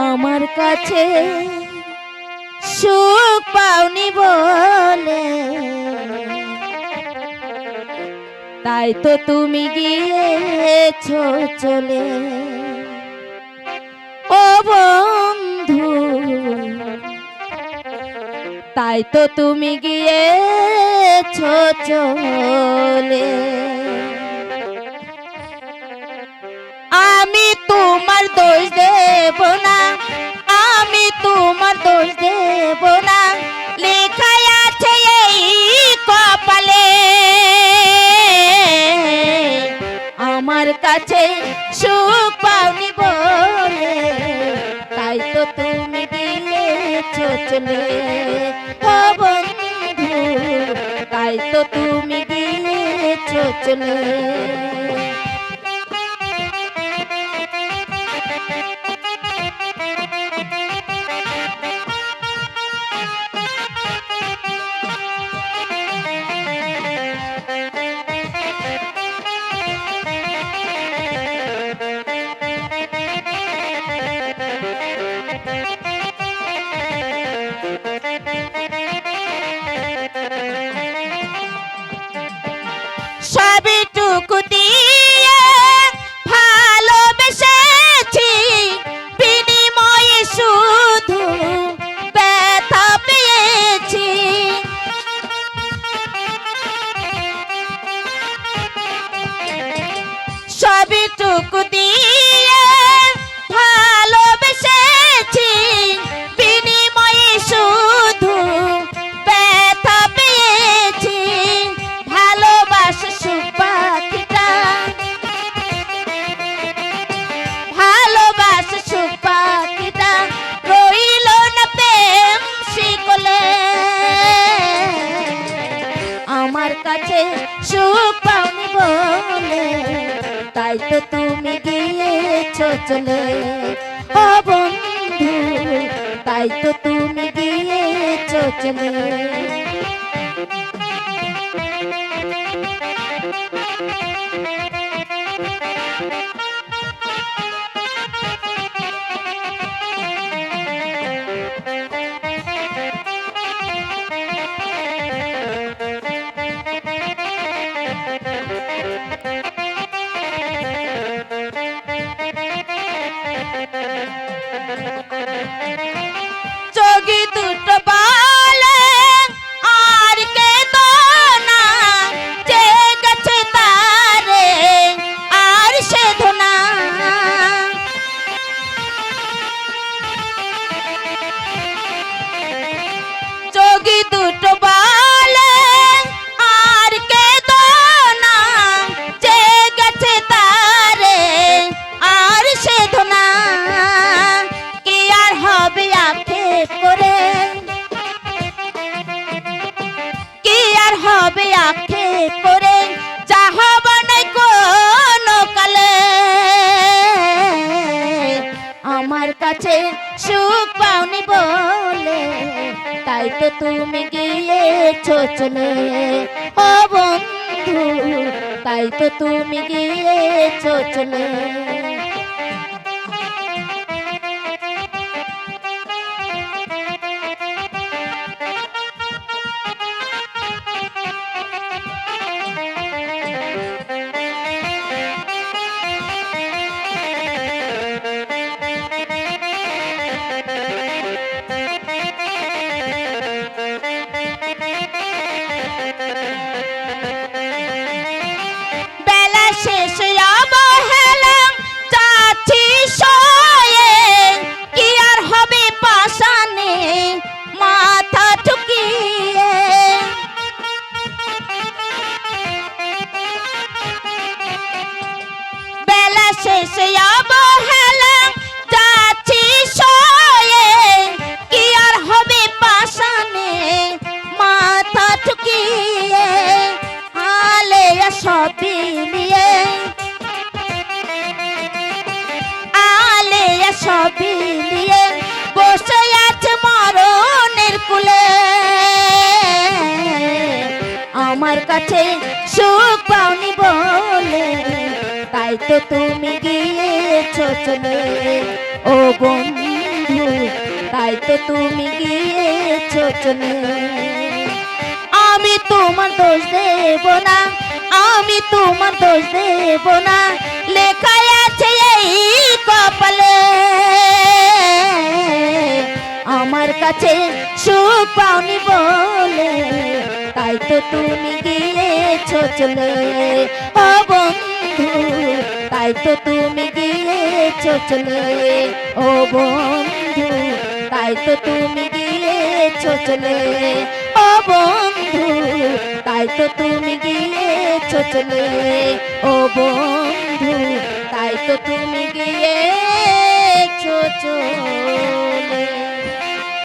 আমার কাছে সুখ পাওনি বলে তাই তো তুমি গিয়েছো চলে। ও বন্ধু তাই তো তুমি গিয়েছো চলে। আমি তোমার দোষ দেব না, আমি তোমার দোষ দেব না, লেখাই আছে এই কপালে। আমার কাছে সুখ পাওনি বলে তাই তো তুমি গিয়েছো চলে। ও বন্ধু তাই তো তুমি গিয়েছো চলে। সবটুকু দিয়ে ভালোবেসেছি, বিনিময়ে শুধু ব্যথা পেয়েছি। সবটুকু দিয়ে ভালোবেসেছি, বিনিময়ে শুধু ব্যথা পেয়েছি। ভালোবাসা সুখ পাখিটা, ভালোবাসা সুখ পাখিটা রইল না প্রেম শিকলে। আমার কাছে সুখ পাওনি বলে তাই তো তুমি গিয়েছো চলে। ও বন্ধু তাই তো তুমি গিয়েছো চলে। চোখে দুটো বলে আর কেঁদো না, যে গেছে তারে আর সেধো না। চোখে দুটো বলে আর কেঁদো না, যে গেছে তারে আর সেধো না। কি আর হবে আক্ষেপ করে, কি আর হবে আক্ষেপ করে, যা হবে না কোনো কালে। আমার কাছে সুখ পাওনি বলে তাই তো তুমি গিয়েছো চলে। ও বন্ধু তাই তো তুমি গিয়েছো চলে। বেলা শেষে অবহেলা যাচ্ছি সয়ে, কি আর হবে পাষাণে মাথা ঠুকিয়ে। বেলা শেষে অবহেলা যাচ্ছি সয়ে, কি আর হবে পাষাণে মাথা ঠুকিয়ে। আলে সব বিলিয়ে, আলে সব বিলিয়ে বসে আছে মরণের কুলে। আমার কাছে সুখ পাওনি বলে তাই তো তুমি গিয়েছো চলে। ও বন্ধু বন্ধু তাই তো তুমি গিয়েছো চলে। আমি তোমার দোষ দেব না, আমি তোমার দোষ দেব না, লেখায় আছে এই কপালে। আমার কাছে সুখ পাওনি বলে তাই তো তুমি গিয়েছো চলে। ও বন্ধু তাই তো তুমি গিয়েছো চলে। ও বন্ধু তাই তো তুমি গিয়েছো চলে। ও বন্ধু তাই তো তুমি গিয়েছো চলে। ও বন্ধু তাই তো তুমি গিয়ে